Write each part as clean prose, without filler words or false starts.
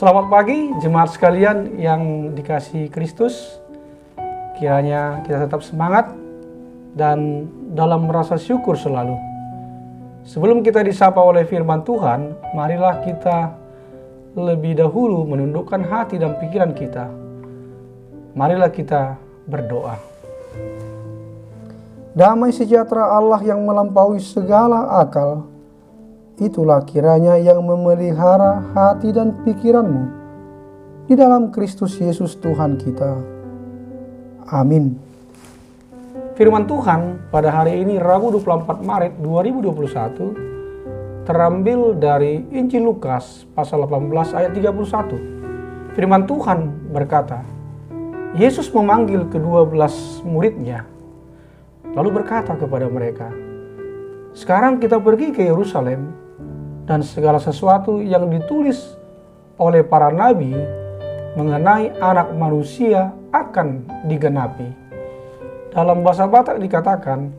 Selamat pagi jemaat sekalian yang dikasihi Kristus. Kiranya kita tetap semangat dan dalam rasa syukur selalu. Sebelum kita disapa oleh firman Tuhan, marilah kita lebih dahulu menundukkan hati dan pikiran kita. Marilah kita berdoa. Damai sejahtera Allah yang melampaui segala akal, itulah kiranya yang memelihara hati dan pikiranmu di dalam Kristus Yesus Tuhan kita. Amin. Firman Tuhan pada hari ini Rabu 24 Maret 2021 terambil dari Injil Lukas pasal 18 ayat 31. Firman Tuhan berkata, Yesus memanggil ke-12 muridnya, lalu berkata kepada mereka, "Sekarang kita pergi ke Yerusalem, dan segala sesuatu yang ditulis oleh para nabi mengenai anak manusia akan digenapi." Dalam bahasa Batak dikatakan,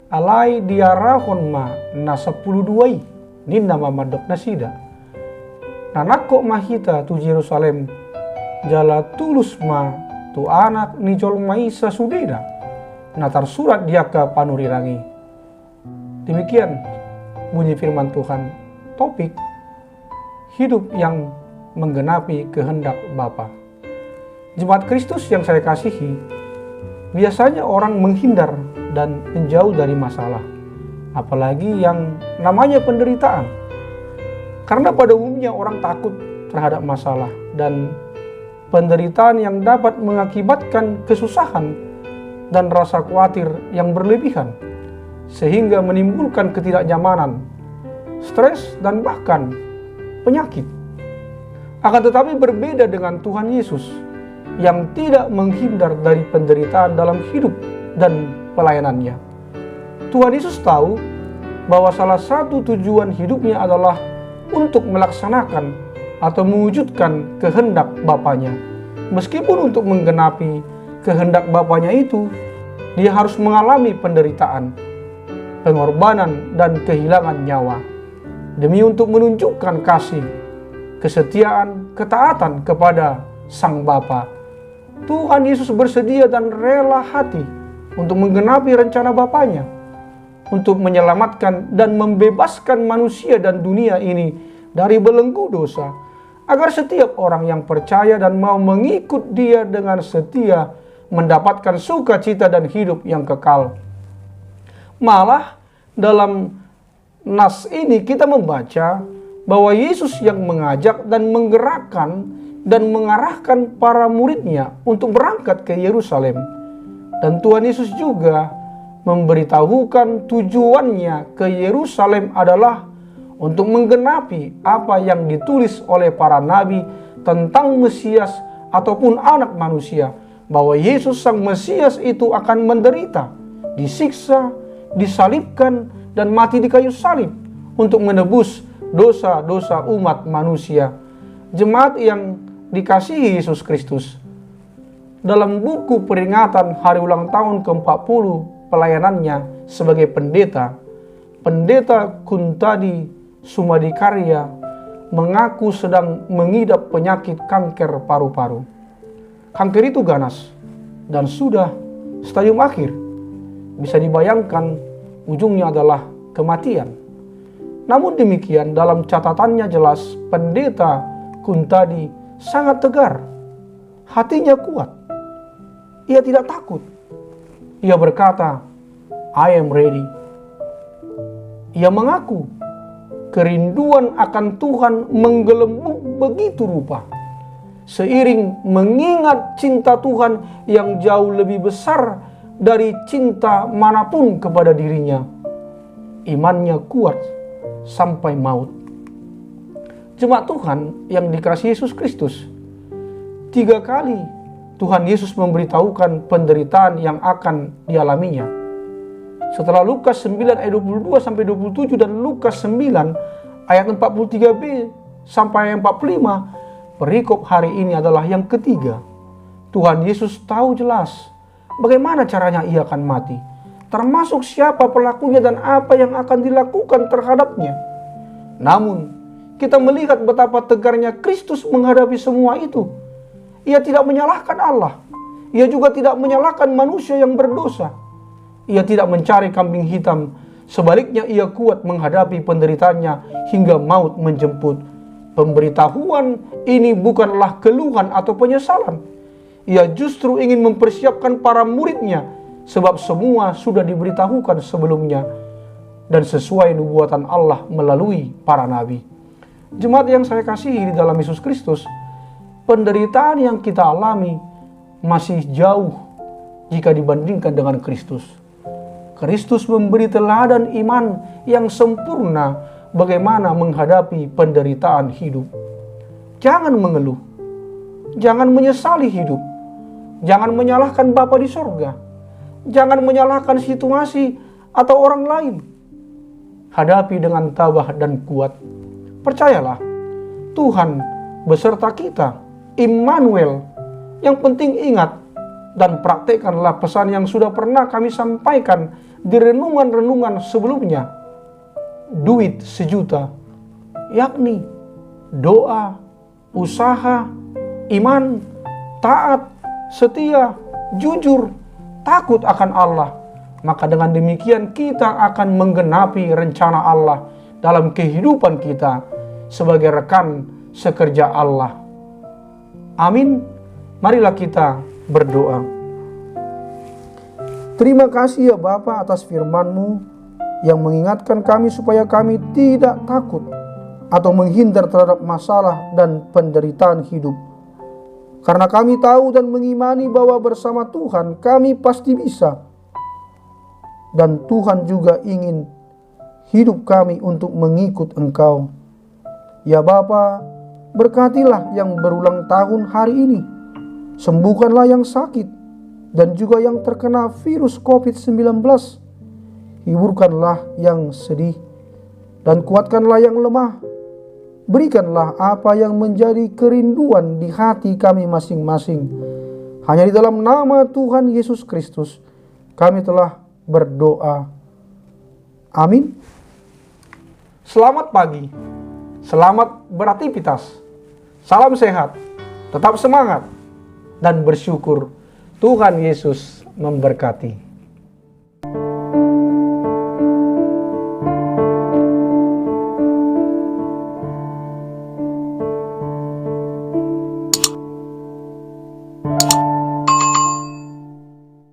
alai diarahon ma na 10 duai ninna mamadok nasida. Nanakko mahita tu Yerusalem jala tulus ma tu anak nijol maisa sudeda natar surat diaka panurirangi. Demikian bunyi firman Tuhan. Topik hidup yang menggenapi kehendak Bapa. Jemaat Kristus yang saya kasihi, biasanya orang menghindar dan menjauh dari masalah, apalagi yang namanya penderitaan. Karena pada umumnya orang takut terhadap masalah dan penderitaan yang dapat mengakibatkan kesusahan dan rasa khawatir yang berlebihan, sehingga menimbulkan ketidaknyamanan, stres, dan bahkan penyakit. Akan tetapi berbeda dengan Tuhan Yesus yang tidak menghindar dari penderitaan dalam hidup dan pelayanannya. Tuhan Yesus tahu bahwa salah satu tujuan hidupnya adalah untuk melaksanakan atau mewujudkan kehendak Bapanya. Meskipun untuk menggenapi kehendak Bapanya itu, dia harus mengalami penderitaan, pengorbanan, dan kehilangan nyawa, demi untuk menunjukkan kasih, kesetiaan, ketaatan kepada Sang Bapa. Tuhan Yesus bersedia dan rela hati untuk menggenapi rencana Bapanya, untuk menyelamatkan dan membebaskan manusia dan dunia ini dari belenggu dosa, agar setiap orang yang percaya dan mau mengikut Dia dengan setia mendapatkan sukacita dan hidup yang kekal. Malah dalam nas ini kita membaca bahwa Yesus yang mengajak dan menggerakkan dan mengarahkan para muridnya untuk berangkat ke Yerusalem. Dan Tuhan Yesus juga memberitahukan tujuannya ke Yerusalem adalah untuk menggenapi apa yang ditulis oleh para nabi tentang Mesias ataupun anak manusia, bahwa Yesus Sang Mesias itu akan menderita, disiksa, disalibkan, dan mati di kayu salib untuk menebus dosa-dosa umat manusia. Jemaat yang dikasihi Yesus Kristus, dalam buku peringatan hari ulang tahun ke-40 pelayanannya sebagai pendeta, Pendeta Kuntadi Sumadikarya mengaku sedang mengidap penyakit kanker paru-paru. Kanker itu ganas dan sudah stadium akhir. Bisa dibayangkan ujungnya adalah kematian. Namun demikian, dalam catatannya jelas, Pendeta Kuntadi sangat tegar. Hatinya kuat. Ia tidak takut. Ia berkata, "I am ready." Ia mengaku kerinduan akan Tuhan menggelembung begitu rupa, seiring mengingat cinta Tuhan yang jauh lebih besar dari cinta manapun kepada dirinya. Imannya kuat sampai maut. Jemaat Tuhan yang dikasihi Yesus Kristus, 3 kali Tuhan Yesus memberitahukan penderitaan yang akan dialaminya. Setelah Lukas 9 ayat 22 sampai 27 dan Lukas 9 ayat 43b sampai 45, perikop hari ini adalah yang ketiga. Tuhan Yesus tahu jelas bagaimana caranya ia akan mati, termasuk siapa pelakunya dan apa yang akan dilakukan terhadapnya. Namun, kita melihat betapa tegarnya Kristus menghadapi semua itu. Ia tidak menyalahkan Allah. Ia juga tidak menyalahkan manusia yang berdosa. Ia tidak mencari kambing hitam. Sebaliknya ia kuat menghadapi penderitaannya hingga maut menjemput. Pemberitahuan ini bukanlah keluhan atau penyesalan. Ia justru ingin mempersiapkan para muridnya, sebab semua sudah diberitahukan sebelumnya dan sesuai nubuatan Allah melalui para nabi. Jemaat yang saya kasihi di dalam Yesus Kristus, penderitaan yang kita alami masih jauh jika dibandingkan dengan Kristus. Kristus memberi teladan iman yang sempurna bagaimana menghadapi penderitaan hidup. Jangan mengeluh, jangan menyesali hidup, jangan menyalahkan Bapa di sorga, jangan menyalahkan situasi atau orang lain. Hadapi dengan tabah dan kuat. Percayalah, Tuhan beserta kita, Immanuel. Yang penting ingat dan praktekkanlah pesan yang sudah pernah kami sampaikan di renungan-renungan sebelumnya. Duit sejuta, yakni doa, usaha, iman, taat, setia, jujur, takut akan Allah. Maka dengan demikian kita akan menggenapi rencana Allah dalam kehidupan kita sebagai rekan sekerja Allah. Amin. Marilah kita berdoa. Terima kasih ya Bapa atas firman-Mu yang mengingatkan kami supaya kami tidak takut atau menghindar terhadap masalah dan penderitaan hidup. Karena kami tahu dan mengimani bahwa bersama Tuhan kami pasti bisa. Dan Tuhan juga ingin hidup kami untuk mengikut Engkau. Ya Bapa, berkatilah yang berulang tahun hari ini. Sembuhkanlah yang sakit dan juga yang terkena virus COVID-19. Hiburkanlah yang sedih dan kuatkanlah yang lemah. Berikanlah apa yang menjadi kerinduan di hati kami masing-masing. Hanya di dalam nama Tuhan Yesus Kristus kami telah berdoa. Amin. Selamat pagi. Selamat beraktivitas. Salam sehat. Tetap semangat dan bersyukur. Tuhan Yesus memberkati.